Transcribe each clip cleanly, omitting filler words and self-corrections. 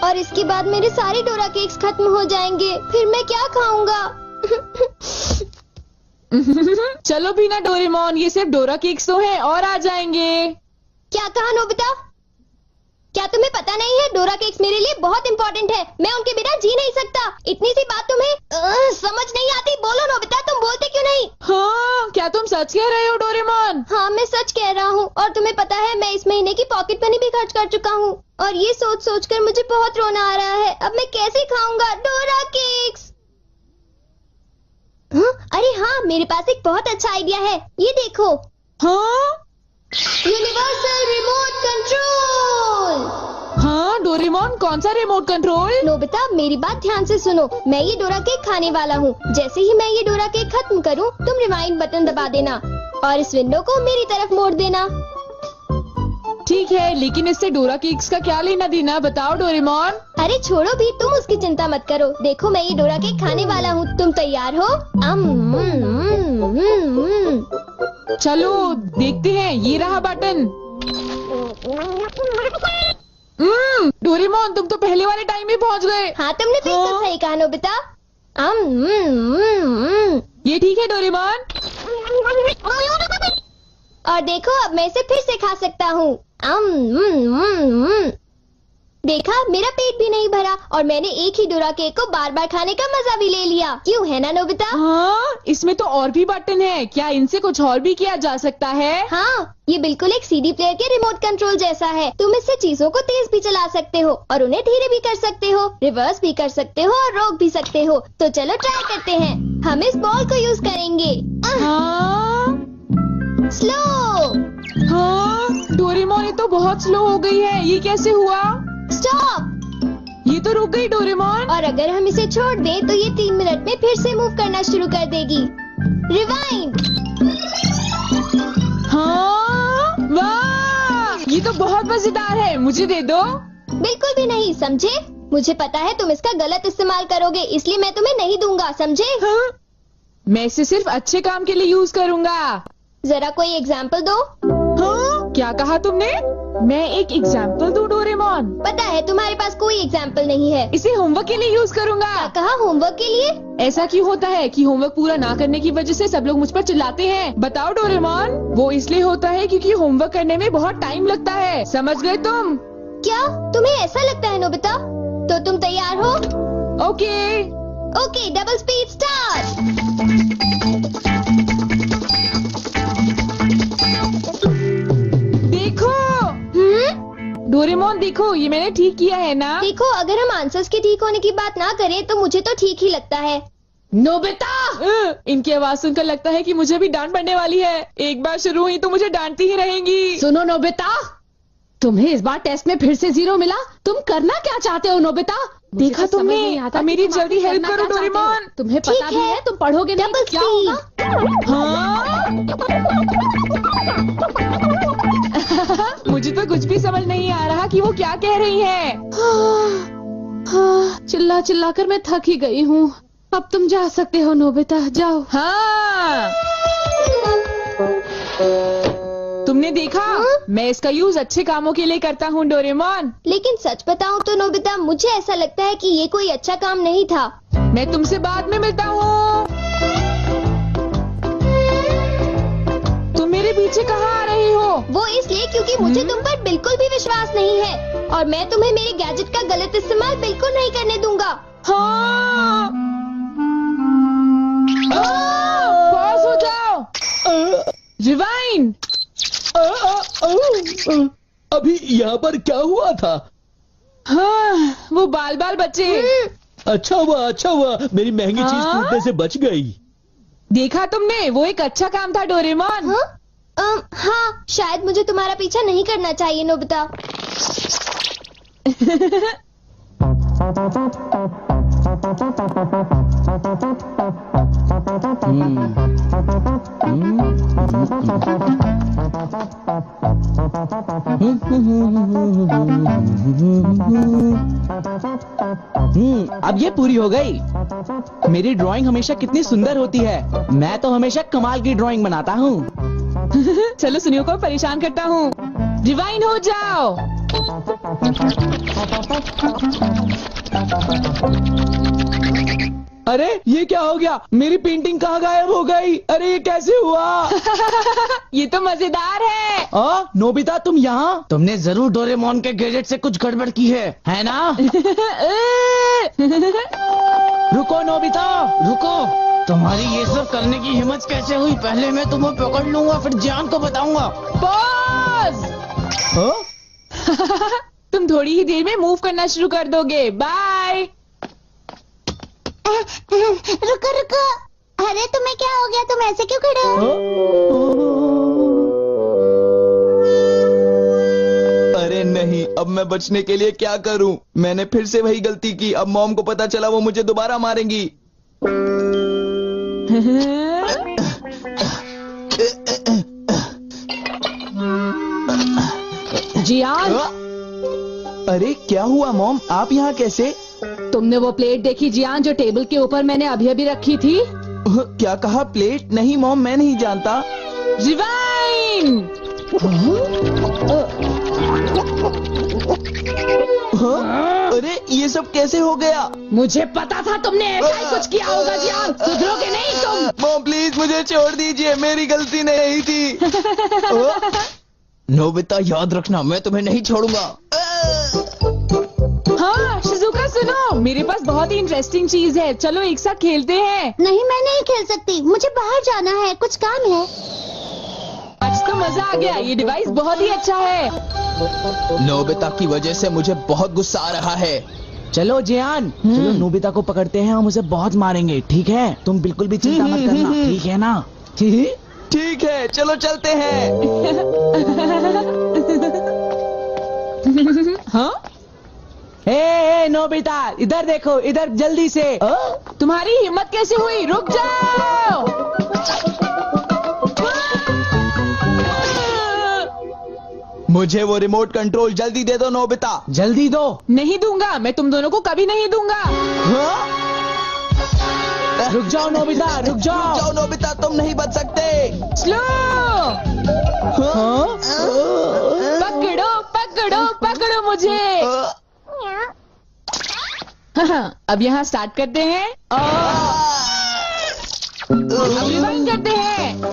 और इसके बाद मेरे सारे डोरा केक्स खत्म हो जाएंगे। फिर मैं क्या खाऊंगा? चलो भी ना डोरेमोन, ये सिर्फ डोरा केक्स तो हैं और आ जाएंगे। क्या कहा नोबिता? क्या तुम्हें पता नहीं है डोरा केक्स मेरे लिए बहुत इम्पोर्टेंट है। मैं उनके बिना जी नहीं सकता। इतनी सी बात तुम्हें समझ नहीं आती? बोलो नोबिता, तुम बोलते क्यों नहीं? हाँ, क्या तुम सच कह रहे हो डोरेमोन? हाँ, मैं सच कह रहा हूँ। और तुम्हें पता है मैं इस महीने की पॉकेट मनी भी खर्च कर चुका हूँ। और ये सोच सोच कर मुझे बहुत रोना आ रहा है। अब मैं कैसे खाऊंगा डोरा केक्स? अरे हाँ, मेरे पास एक बहुत अच्छा आइडिया है। ये देखो। हाँ? Universal remote control. हाँ डोरेमोन, कौन सा रिमोट कंट्रोल? नोबिता, मेरी बात ध्यान से सुनो। मैं ये डोरा केक खाने वाला हूँ। जैसे ही मैं ये डोरा केक खत्म करूँ, तुम रिवाइंड बटन दबा देना और इस विंडो को मेरी तरफ मोड़ देना। ठीक है, लेकिन इससे डोरा केक्स का क्या लेना देना, बताओ डोरेमोन। अरे छोड़ो भी, तुम उसकी चिंता मत करो। देखो, मैं ये डोरा केक खाने वाला हूँ। तुम तैयार हो? चलो देखते हैं, ये रहा बटन। डोरेमोन, तुम तो पहले वाले टाइम में पहुँच गए। हाँ, तुमने बिल्कुल सही कहा नोबिता। ये ठीक है डोरेमोन। और देखो, अब मैं इसे फिर से खा सकता हूँ। देखा, मेरा पेट भी नहीं भरा और मैंने एक ही डोरा केक को बार बार खाने का मजा भी ले लिया। क्यों, है ना नोबिता? हाँ, इसमें तो और भी बटन है। क्या इनसे कुछ और भी किया जा सकता है? हाँ, ये बिल्कुल एक सीडी प्लेयर के रिमोट कंट्रोल जैसा है। तुम इससे चीजों को तेज भी चला सकते हो और उन्हें धीरे भी कर सकते हो, रिवर्स भी कर सकते हो और रोक भी सकते हो। तो चलो ट्राई करते हैं। हम इस बॉल को यूज करेंगे। हाँ? स्लो। हाँ डोरेमोन, ये तो बहुत स्लो हो गई है। ये कैसे हुआ? स्टॉप। ये तो रुक गई डोरेमोन। और अगर हम इसे छोड़ दें तो ये 3 मिनट में फिर से मूव करना शुरू कर देगी। रिवाइंड। हाँ, वाह, ये तो बहुत मजेदार है। मुझे दे दो। बिल्कुल भी नहीं, समझे? मुझे पता है तुम इसका गलत इस्तेमाल करोगे, इसलिए मैं तुम्हें नहीं दूंगा, समझे? हाँ? मैं इसे सिर्फ अच्छे काम के लिए यूज करूँगा। जरा कोई एग्जाम्पल दो। हाँ? क्या कहा तुमने? मैं एक एग्जाम्पल दूं डोरेमोन? पता है तुम्हारे पास कोई एग्जाम्पल नहीं है। इसे होमवर्क के लिए यूज करूँगा। क्या कहा, होमवर्क के लिए? ऐसा क्यों होता है कि होमवर्क पूरा ना करने की वजह से सब लोग मुझ पर चिल्लाते हैं? बताओ डोरेमोन। वो इसलिए होता है क्योंकि होमवर्क करने में बहुत टाइम लगता है। समझ गए तुम? क्या तुम्हें ऐसा लगता है नोबिता? तो तुम तैयार हो? Okay. Okay, double speed start. देखो। डोरेमोन देखो, ये मैंने ठीक किया है ना? देखो, अगर हम आंसर्स के ठीक होने की बात ना करें तो मुझे तो ठीक ही लगता है। नोबिता! इनकी आवाज सुनकर लगता है कि मुझे भी डांट पड़ने वाली है। एक बार शुरू हुई तो मुझे डांटती ही रहेंगी। सुनो नोबिता, तुम्हें इस बार टेस्ट में फिर से 0 मिला। तुम करना क्या चाहते हो नोबिता? देखा तुमने? मेरी जल्दी हेल्प करो डोरेमोन। तुम्हें पता भी है तुम पढ़ोगे नहीं तो क्या होगा? हाँ? मुझे तो कुछ भी समझ नहीं आ रहा कि वो क्या कह रही है। चिल्ला चिल्ला कर मैं थक ही गई हूँ। अब तुम जा सकते हो नोबिता, जाओ। हाँ, तुमने देखा? मैं इसका यूज अच्छे कामों के लिए करता हूँ डोरेमोन। लेकिन सच बताऊँ तो नोबिता, मुझे ऐसा लगता है कि ये कोई अच्छा काम नहीं था। मैं तुमसे बाद में मिलता हूँ। तुम मेरे पीछे कहाँ आ रही हो? वो इसलिए क्योंकि मुझे तुम पर बिल्कुल भी विश्वास नहीं है और मैं तुम्हें मेरे गैजेट का गलत इस्तेमाल बिल्कुल नहीं करने दूंगा। हाँ। पास हो जाओ। रिवाइंड। अभी यहाँ पर क्या हुआ था? हाँ, वो बाल बाल बच्चे। अच्छा हुआ मेरी महंगी चीज टूटने से बच गई। देखा तुमने? वो एक अच्छा काम था डोरेमोन। हाँ, शायद मुझे तुम्हारा पीछा नहीं करना चाहिए नोबिता। अब ये पूरी हो गई। मेरी ड्राइंग हमेशा कितनी सुंदर होती है। मैं तो हमेशा कमाल की ड्राइंग बनाता हूँ। चलो सुनियो को परेशान करता हूँ। रिवाइंड हो जाओ। अरे ये क्या हो गया? मेरी पेंटिंग कहाँ गायब हो गई? अरे ये कैसे हुआ? ये तो मजेदार है। नोबिता तुम यहाँ? तुमने जरूर डोरेमोन के गैजेट से कुछ गड़बड़ की है ना? रुको नोबिता, रुको। तुम्हारी ये सब करने की हिम्मत कैसे हुई? पहले मैं तुम्हें पकड़ लूंगा, फिर जियान को बताऊंगा। पॉज। तुम थोड़ी ही देर में मूव करना शुरू कर दोगे। बाय। रुको रुको, अरे तुम्हें क्या हो गया? तुम ऐसे क्यों खड़े हो? अरे नहीं, अब मैं बचने के लिए क्या करूं? मैंने फिर से वही गलती की। अब मॉम को पता चला, वो मुझे दोबारा मारेंगी। जियान, अरे क्या हुआ मॉम? आप यहाँ कैसे? तुमने वो प्लेट देखी जियान जो टेबल के ऊपर मैंने अभी अभी रखी थी? क्या कहा? प्लेट? नहीं मॉम, मैं नहीं जानता। रिवाइंड। अरे ये सब कैसे हो गया? मुझे पता था तुमने ऐसा ही कुछ किया होगा जियान। सुधरोगे नहीं तुम। मॉम प्लीज मुझे छोड़ दीजिए, मेरी गलती नहीं थी। नोबिता याद रखना, मैं तुम्हें नहीं छोड़ूंगा। हाँ शिजुका सुनो, मेरे पास बहुत ही इंटरेस्टिंग चीज है। चलो एक साथ खेलते हैं। नहीं, मैं नहीं खेल सकती, मुझे बाहर जाना है, कुछ काम है। आज तो मजा आ गया, ये डिवाइस बहुत ही अच्छा है। नोबिता की वजह से मुझे बहुत गुस्सा आ रहा है। चलो जियान, चलो नोबिता को पकड़ते हैं, हम उसे बहुत मारेंगे। ठीक है? तुम बिल्कुल भी चिंता मत करना, ठीक है ना? ठीक है, चलो चलते हैं। हाँ? ए नोबिता, इधर देखो, इधर जल्दी से। तुम्हारी हिम्मत कैसे हुई? रुक जाओ। मुझे वो रिमोट कंट्रोल जल्दी दे दो नोबिता। जल्दी दो। नहीं दूंगा, मैं तुम दोनों को कभी नहीं दूंगा। रुक जाओ नोबिता, रुक जाओ। जाओ नोबिता, तुम नहीं बच सकते। स्लो। पकड़ो पकड़ो पकड़ो मुझे। अब यहाँ स्टार्ट करते हैं। अब रिवाइंड करते हैं।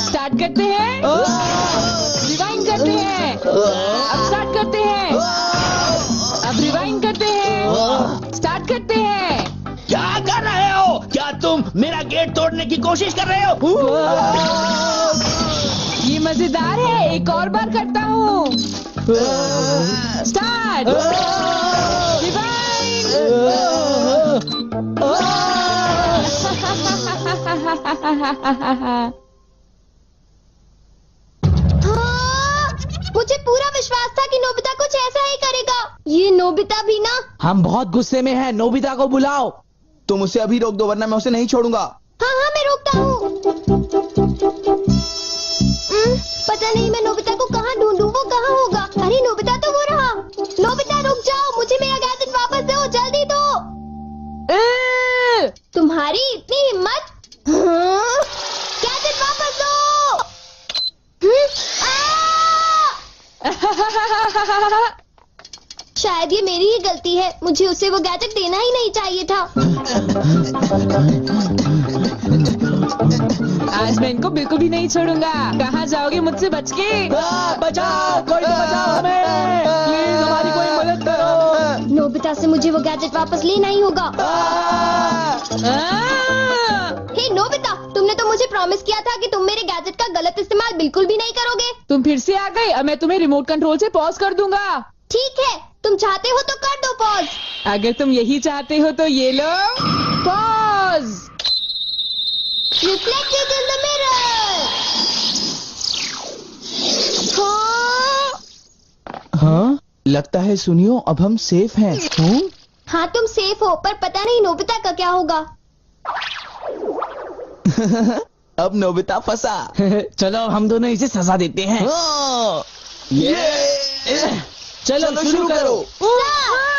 स्टार्ट करते हैं। रिवाइंड करते हैं। अब स्टार्ट करते हैं। अब रिवाइंड करते हैं। स्टार्ट करते हैं। क्या कर रहे हो? क्या तुम मेरा गेट तोड़ने की कोशिश कर रहे हो? ये मजेदार है, एक और बार करता हूँ। स्टार्ट। रिवाइंड। मुझे पूरा विश्वास था कि नोबिता कुछ ऐसा ही करेगा। ये नोबिता भी ना। हम बहुत गुस्से में हैं, नोबिता को बुलाओ। तुम उसे अभी रोक दो, वरना मैं उसे नहीं छोड़ूंगा। हाँ हाँ, मैं रोकता हूँ। पता नहीं मैं नोबिता को कहाँ ढूंढूं, वो कहाँ होगा? अरे नोबिता तो वो रहा। नोबिता रुक जाओ, मुझे मेरा गैजेट वापस दो, जल्दी दो। तुम्हारी इतनी हिम्मत? गैजेट वापस दो। शायद ये मेरी ही गलती है, मुझे उसे वो गैजेट देना ही नहीं चाहिए था। आज मैं इनको बिल्कुल भी नहीं छोड़ूंगा। कहाँ जाओगे मुझसे बच के? बचाओ, कोई तो बचाओ हमें, प्लीज हमारी कोई मदद करो। नोबिता से मुझे वो गैजेट वापस लेना ही होगा। हे नोबिता, तुमने तो मुझे प्रॉमिस किया था कि तुम मेरे गैजेट का गलत इस्तेमाल बिल्कुल भी नहीं करोगे। तुम फिर से आ गए। अब मैं तुम्हें रिमोट कंट्रोल से पॉज कर दूंगा। ठीक है, तुम चाहते हो तो कर दो पॉज। अगर तुम यही चाहते हो तो ये लो pause. Reflected in the mirror. हाँ, लगता है सुनियो, अब हम सेफ हैं। हाँ तुम सेफ हो, पर पता नहीं नोबिता का क्या होगा। अब नोबिता फंसा। चलो हम दोनों इसे सजा देते हैं। हाँ। चलो शुरू करो। Stop!